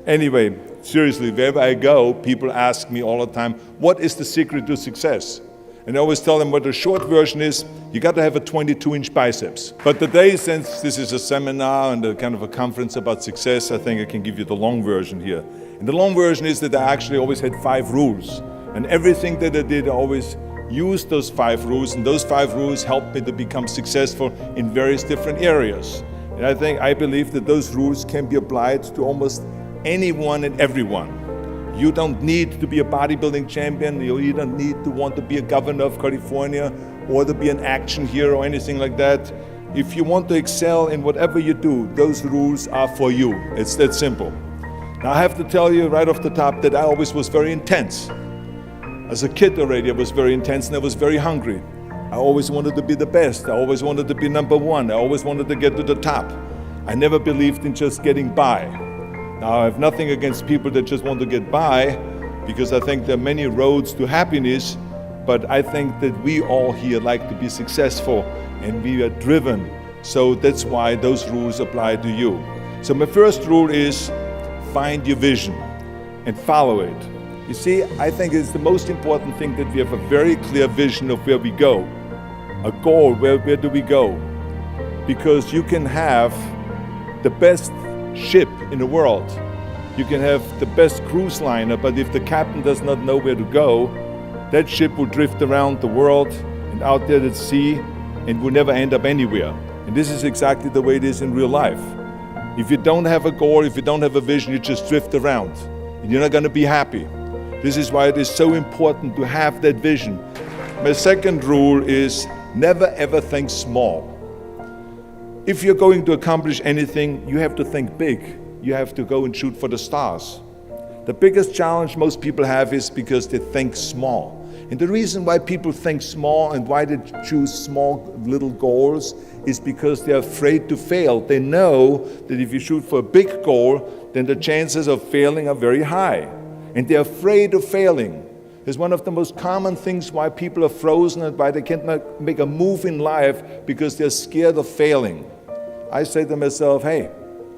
Anyway, seriously, wherever I go, people ask me all the time, what is the secret to success? And I always tell them what the short version is, you got to have a 22-inch biceps. But today, since this is a seminar and a kind of a conference about success, I think I can give you the long version here. And the long version is that I actually always had 5 rules. And everything that I did, I always used those 5 rules, and those 5 rules helped me to become successful in various different areas. And I believe that those rules can be applied to almost anyone and everyone. You don't need to be a bodybuilding champion, you don't need to want to be a governor of California or to be an action hero or anything like that. If you want to excel in whatever you do, those rules are for you. It's that simple. Now I have to tell you right off the top that I always was very intense. As a kid already, I was very intense and I was very hungry. I always wanted to be the best. I always wanted to be number one. I always wanted to get to the top. I never believed in just getting by. Now, I have nothing against people that just want to get by, because I think there are many roads to happiness, but I think that we all here like to be successful and we are driven. So that's why those rules apply to you. So my first rule is find your vision and follow it. You see, I think it's the most important thing that we have a very clear vision of where we go, a goal, where do we go? Because you can have the best ship in the world. You can have the best cruise liner, but if the captain does not know where to go, that ship will drift around the world and out there at sea and will never end up anywhere. And this is exactly the way it is in real life. If you don't have a goal, if you don't have a vision, you just drift around and you're not going to be happy. This is why it is so important to have that vision. My second rule is never ever think small. If you're going to accomplish anything, you have to think big. You have to go and shoot for the stars. The biggest challenge most people have is because they think small. And the reason why people think small and why they choose small little goals is because they're afraid to fail. They know that if you shoot for a big goal, then the chances of failing are very high. And they're afraid of failing. It's one of the most common things why people are frozen and why they can't make a move in life, because they're scared of failing. I say to myself, hey,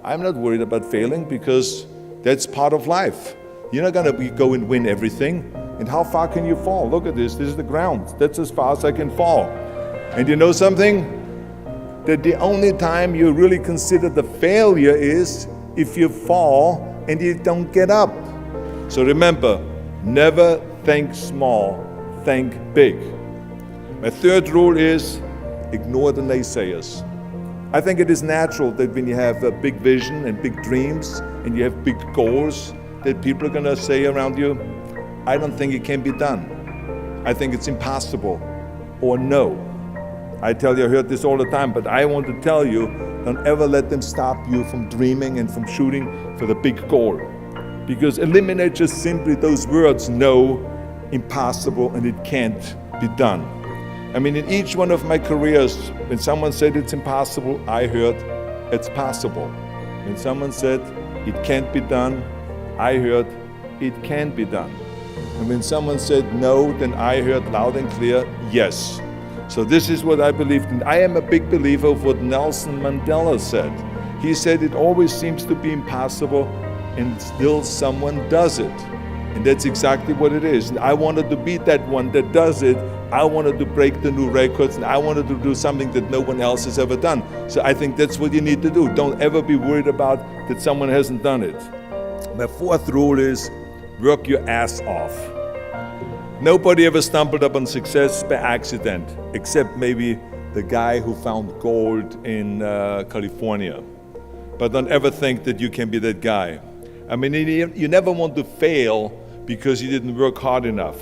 I'm not worried about failing because that's part of life. You're not going to go and win everything. And how far can you fall? Look at this. This is the ground. That's as far as I can fall. And you know something? That the only time you really consider the failure is if you fall and you don't get up. So remember, never think small, think big. My third rule is ignore the naysayers. I think it is natural that when you have a big vision and big dreams and you have big goals, that people are going to say around you, I don't think it can be done. I think it's impossible, or no. I tell you, I heard this all the time, but I want to tell you, don't ever let them stop you from dreaming and from shooting for the big goal. Because eliminate just simply those words, no, impossible, and it can't be done. I mean, in each one of my careers, when someone said it's impossible, I heard it's possible. When someone said it can't be done, I heard it can be done. And when someone said no, then I heard loud and clear, yes. So this is what I believed in. I am a big believer of what Nelson Mandela said. He said it always seems to be impossible and still someone does it. And that's exactly what it is. And I wanted to be that one that does it. I wanted to break the new records, and I wanted to do something that no one else has ever done. So I think that's what you need to do. Don't ever be worried about that someone hasn't done it. My fourth rule is work your ass off. Nobody ever stumbled upon success by accident, except maybe the guy who found gold in California. But don't ever think that you can be that guy. I mean, you never want to fail because you didn't work hard enough.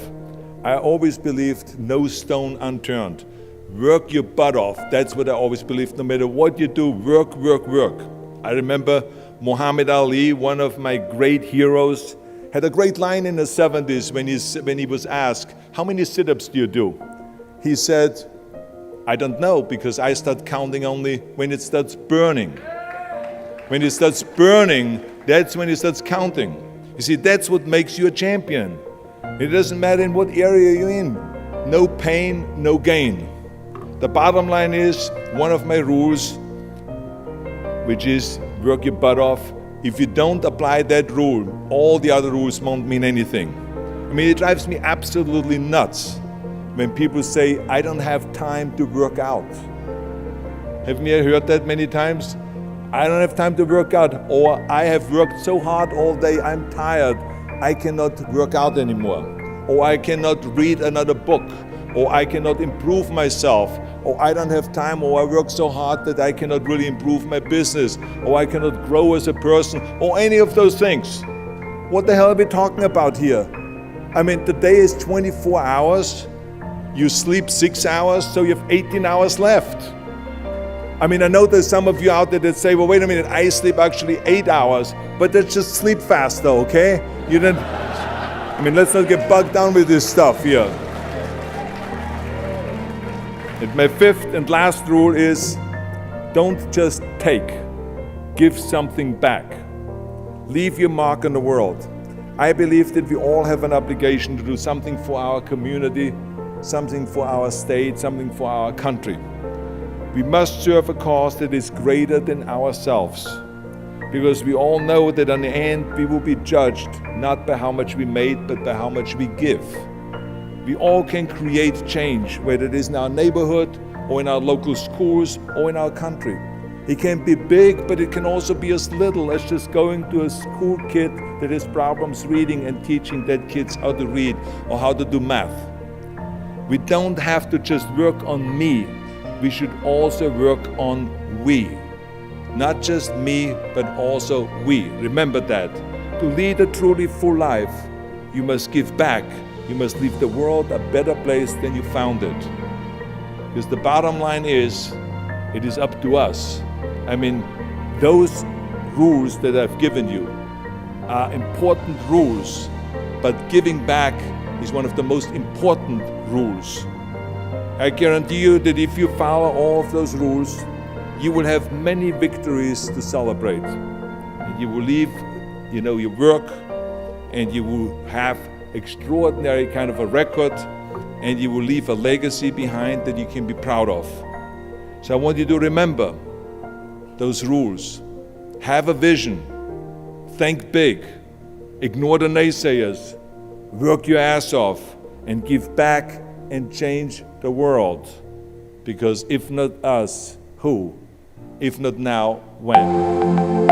I always believed no stone unturned. Work your butt off. That's what I always believed. No matter what you do, work, work, work. I remember Muhammad Ali, one of my great heroes, had a great line in the 70s when he was asked, how many sit-ups do you do? He said, I don't know, because I start counting only when it starts burning. When it starts burning, that's when it starts counting. You see, that's what makes you a champion. It doesn't matter in what area you're in. No pain, no gain. The bottom line is, one of my rules, which is work your butt off, If you don't apply that rule, all the other rules won't mean anything. I mean, it drives me absolutely nuts when people say, I don't have time to work out. Haven't you heard that many times? I don't have time to work out, or I have worked so hard all day, I'm tired, I cannot work out anymore. Or I cannot read another book, or I cannot improve myself, or I don't have time, or I work so hard that I cannot really improve my business, or I cannot grow as a person, or any of those things. What the hell are we talking about here? I mean, the day is 24 hours, you sleep 6 hours, so you have 18 hours left. I mean, I know there's some of you out there that say, well, wait a minute, I sleep actually 8 hours, but that's just sleep faster, okay? You didn't, I mean, let's not get bogged down with this stuff here. And my fifth and last rule is, don't just take, give something back. Leave your mark on the world. I believe that we all have an obligation to do something for our community, something for our state, something for our country. We must serve a cause that is greater than ourselves, because we all know that in the end we will be judged not by how much we made, but by how much we give. We all can create change, whether it is in our neighborhood or in our local schools or in our country. It can be big, but it can also be as little as just going to a school kid that has problems reading and teaching that kids how to read or how to do math. We don't have to just work on me. We should also work on we. Not just me, but also we. Remember that. To lead a truly full life, you must give back. You must leave the world a better place than you found it. Because the bottom line is, it is up to us. I mean, those rules that I've given you are important rules, but giving back is one of the most important rules. I guarantee you that if you follow all of those rules, you will have many victories to celebrate. You will leave, your work, and you will have extraordinary kind of a record, and you will leave a legacy behind that you can be proud of. So I want you to remember those rules. Have a vision. Think big. Ignore the naysayers. Work your ass off and give back and change the world. Because if not us, who? If not now, when?